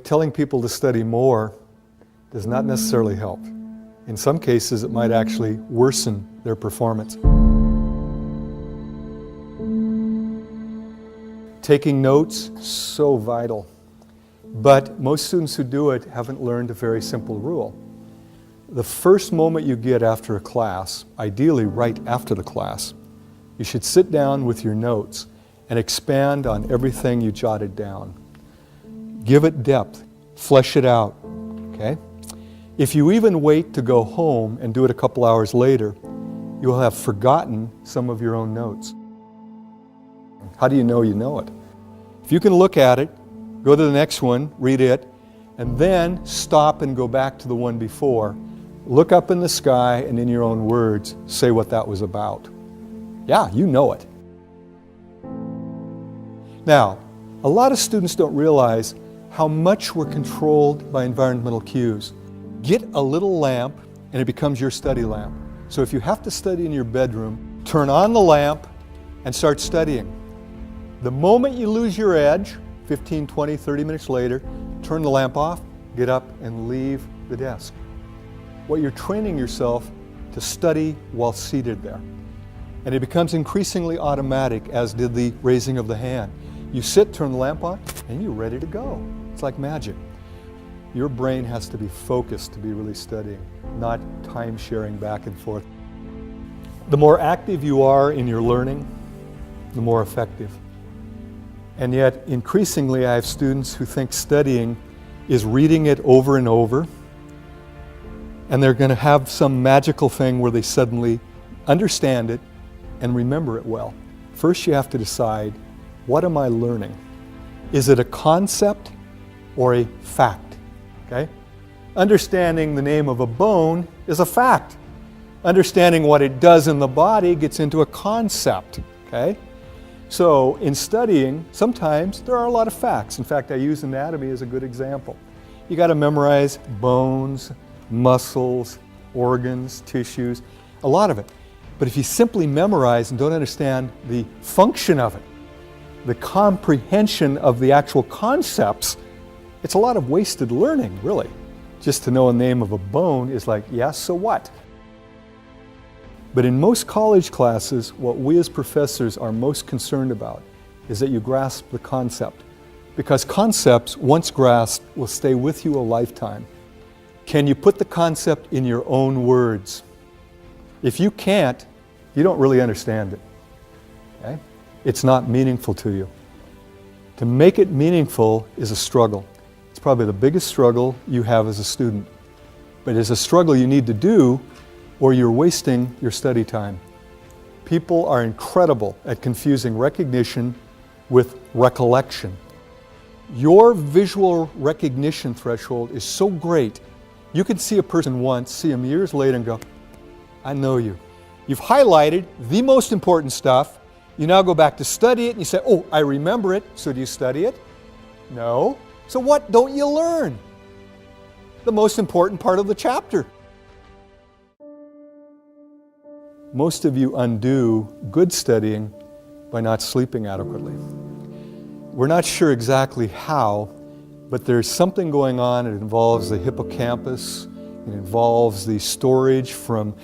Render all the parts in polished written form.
telling people to study more does not necessarily help. In some cases, it might actually worsen their performance. Taking notes, so vital. But most students who do it haven't learned a very simple rule. The first moment you get after a class, ideally right after the class, you should sit down with your notes and expand on everything you jotted down. Give it depth, flesh it out, okay? If you even wait to go home and do it a couple hours later, you will have forgotten some of your own notes. How do you know it? If you can look at it, go to the next one, read it, and then stop and go back to the one before. Look up in the sky and in your own words, say what that was about. Yeah, you know it. Now, a lot of students don't realize how much we're controlled by environmental cues. Get a little lamp and it becomes your study lamp. So if you have to study in your bedroom, turn on the lamp and start studying. The moment you lose your edge, 15, 20, 30 minutes later, turn the lamp off, get up and leave the desk. What you're training yourself to study while seated there. And it becomes increasingly automatic, as did the raising of the hand. You sit, turn the lamp on, and you're ready to go. It's like magic. Your brain has to be focused to be really studying, not time sharing back and forth. The more active you are in your learning, the more effective. And yet, increasingly, I have students who think studying is reading it over and over, and they're going to have some magical thing where they suddenly understand it and remember it well. First, you have to decide, what am I learning? Is it a concept or a fact? Okay? Understanding the name of a bone is a fact. Understanding what it does in the body gets into a concept. Okay? So in studying, sometimes there are a lot of facts. In fact, I use anatomy as a good example. You got to memorize bones, muscles, organs, tissues, a lot of it. But if you simply memorize and don't understand the function of it, the comprehension of the actual concepts, it's a lot of wasted learning, really. Just to know a name of a bone is like, yeah, so what? But in most college classes, what we as professors are most concerned about is that you grasp the concept. Because concepts, once grasped, will stay with you a lifetime. Can you put the concept in your own words? If you can't, you don't really understand it. Okay? It's not meaningful to you. To make it meaningful is a struggle. It's probably the biggest struggle you have as a student. But it's a struggle you need to do, or you're wasting your study time. People are incredible at confusing recognition with recollection. Your visual recognition threshold is so great, you can see a person once, see them years later and go, I know you. You've highlighted the most important stuff. You now go back to study it and you say, oh, I remember it. So do you study it? No. So what don't you learn? The most important part of the chapter. Most of you undo good studying by not sleeping adequately. We're not sure exactly how, but there's something going on. It involves the hippocampus. It involves the storage from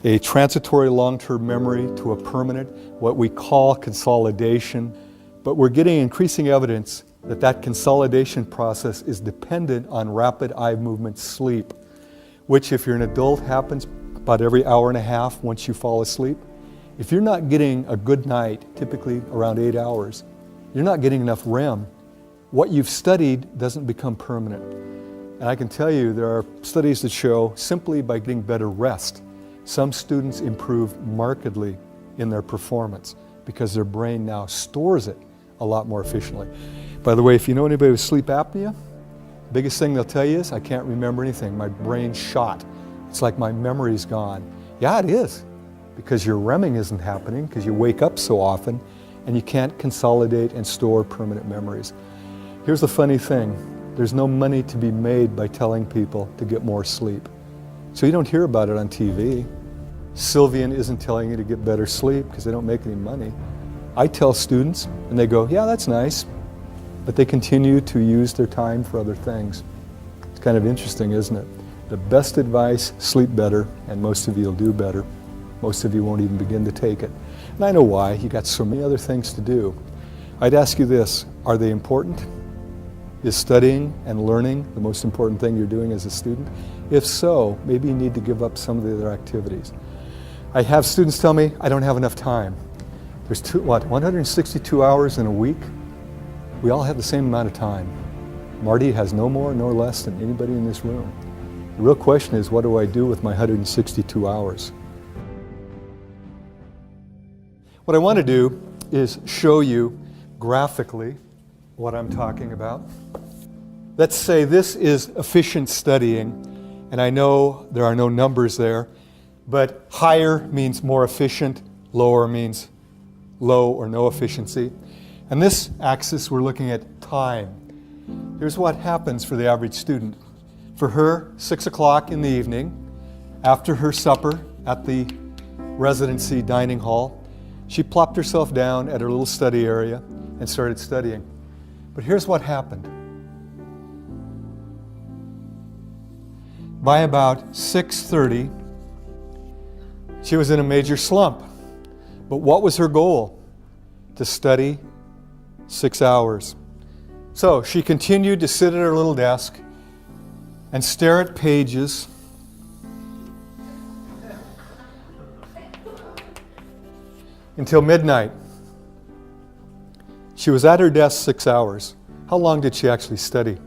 a transitory long-term memory to a permanent, what we call consolidation. But we're getting increasing evidence that that consolidation process is dependent on rapid eye movement sleep, which if you're an adult happens about every hour and a half once you fall asleep. If you're not getting a good night, typically around 8 hours, you're not getting enough REM. What you've studied doesn't become permanent. And I can tell you there are studies that show simply by getting better rest, some students improve markedly in their performance because their brain now stores it a lot more efficiently. By the way, if you know anybody with sleep apnea, the biggest thing they'll tell you is, I can't remember anything, my brain's shot. It's like my memory's gone. Yeah, it is, because your REMing isn't happening, because you wake up so often and you can't consolidate and store permanent memories. Here's the funny thing, there's no money to be made by telling people to get more sleep. So you don't hear about it on TV. Sylvian isn't telling you to get better sleep because they don't make any money. I tell students and they go, yeah, that's nice. but they continue to use their time for other things. It's kind of interesting, isn't it? The best advice, sleep better, and most of you will do better. Most of you won't even begin to take it. And I know why. You got so many other things to do. I'd ask you this, are they important? Is studying and learning the most important thing you're doing as a student? If so, maybe you need to give up some of the other activities. I have students tell me, I don't have enough time. There's 162 hours in a week? We all have the same amount of time. Marty has no more nor less than anybody in this room. The real question is, what do I do with my 162 hours? What I want to do is show you graphically what I'm talking about. Let's say this is efficient studying, and I know there are no numbers there, but higher means more efficient, lower means low or no efficiency. And this axis, we're looking at time. Here's what happens for the average student. For her, 6 o'clock in the evening, after her supper at the residency dining hall, she plopped herself down at her little study area and started studying. But here's what happened. By about 6:30, she was in a major slump. But what was her goal? To study 6 hours. So she continued to sit at her little desk and stare at pages until midnight. She was at her desk 6 hours. How long did she actually study?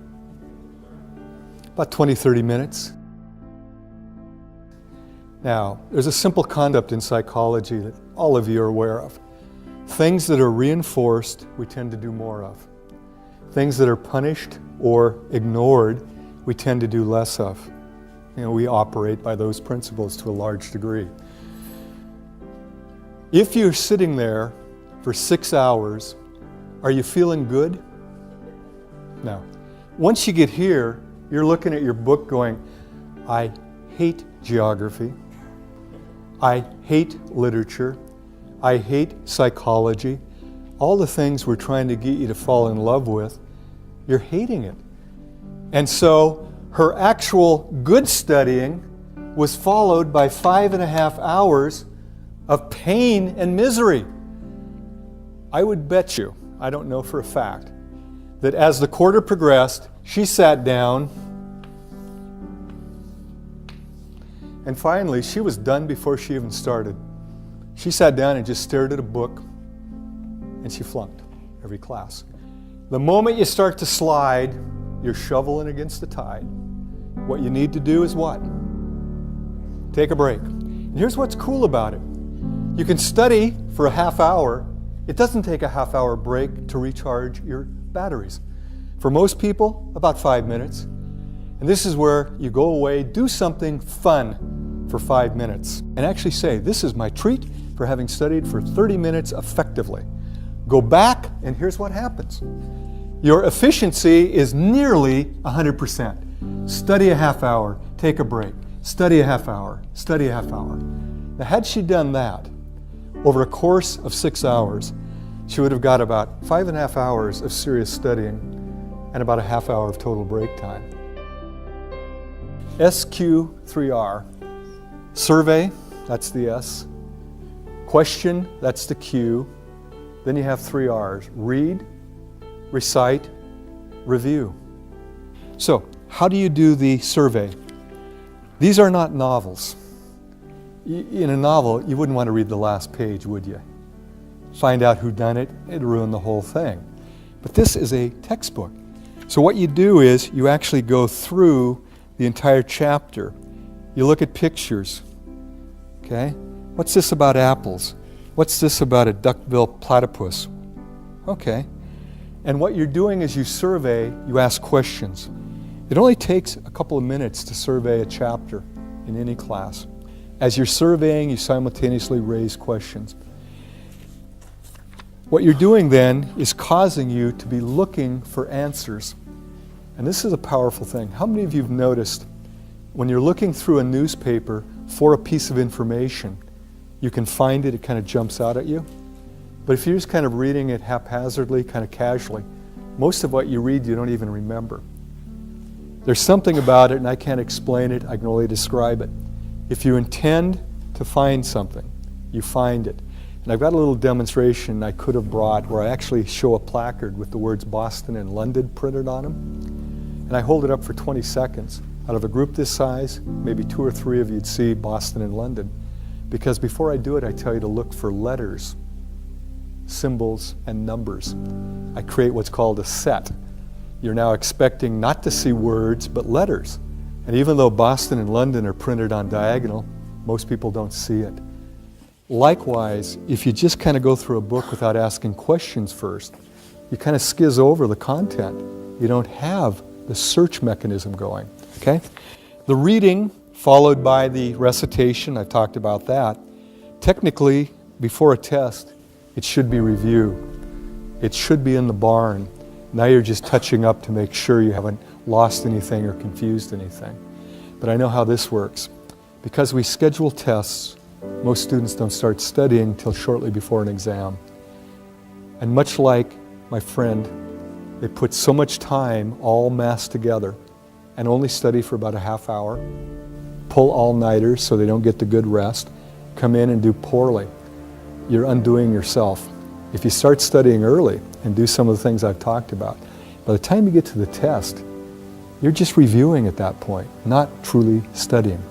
About 20, 30 minutes. Now, there's a simple concept in psychology that all of you are aware of. Things that are reinforced, we tend to do more of. Things that are punished or ignored, we tend to do less of. We operate by those principles to a large degree. If you're sitting there for 6 hours, are you feeling good? No. Once you get here, you're looking at your book going, I hate geography. I hate literature. I hate psychology. All the things we're trying to get you to fall in love with, you're hating it. And so her actual good studying was followed by 5.5 hours of pain and misery. I would bet you, I don't know for a fact, that as the quarter progressed, she sat down and finally she was done before she even started. She sat down and just stared at a book and she flunked every class. The moment you start to slide, you're shoveling against the tide. What you need to do is what? Take a break. And here's what's cool about it. You can study for a half hour. It doesn't take a half-hour break to recharge your batteries. For most people, about 5 minutes. And this is where you go away, do something fun for 5 minutes, and actually say, this is my treat for having studied for 30 minutes effectively. Go back, and here's what happens. Your efficiency is nearly 100%. Study a half hour, take a break. Study a half hour, study a half hour. Now, had she done that, over a course of 6 hours, she would have got about 5.5 hours of serious studying and about a half hour of total break time. SQ3R. Survey, that's the S. Question, that's the Q. Then you have 3 R's. Read, recite, review. So, how do you do the survey? These are not novels. In a novel, you wouldn't want to read the last page, would you? Find out who done it, it'd ruin the whole thing. But this is a textbook. So what you do is you actually go through the entire chapter. You look at pictures. Okay? What's this about apples? What's this about a duck-billed platypus? Okay. And what you're doing is you survey, you ask questions. It only takes a couple of minutes to survey a chapter in any class. As you're surveying, you simultaneously raise questions. What you're doing then is causing you to be looking for answers. And this is a powerful thing. How many of you have noticed when you're looking through a newspaper for a piece of information, you can find it, it kind of jumps out at you? But if you're just kind of reading it haphazardly, kind of casually, most of what you read you don't even remember. There's something about it, and I can't explain it, I can only describe it. If you intend to find something, you find it. And I've got a little demonstration I could have brought where I actually show a placard with the words Boston and London printed on them. And I hold it up for 20 seconds. Out of a group this size, maybe 2 or 3 of you'd see Boston and London. Because before I do it, I tell you to look for letters, symbols, and numbers. I create what's called a set. You're now expecting not to see words, but letters. And even though Boston and London are printed on diagonal, most people don't see it. Likewise, if you just kind of go through a book without asking questions first, you kind of skizz over the content. You don't have the search mechanism going, okay? The reading followed by the recitation, I talked about that. Technically, before a test, it should be review. It should be in the barn. Now you're just touching up to make sure you haven't lost anything or confused anything. But I know how this works. Because we schedule tests, most students don't start studying till shortly before an exam. And much like my friend, they put so much time all massed together and only study for about a half hour, pull all-nighters so they don't get the good rest, come in and do poorly. You're undoing yourself. If you start studying early and do some of the things I've talked about, by the time you get to the test, you're just reviewing at that point, not truly studying.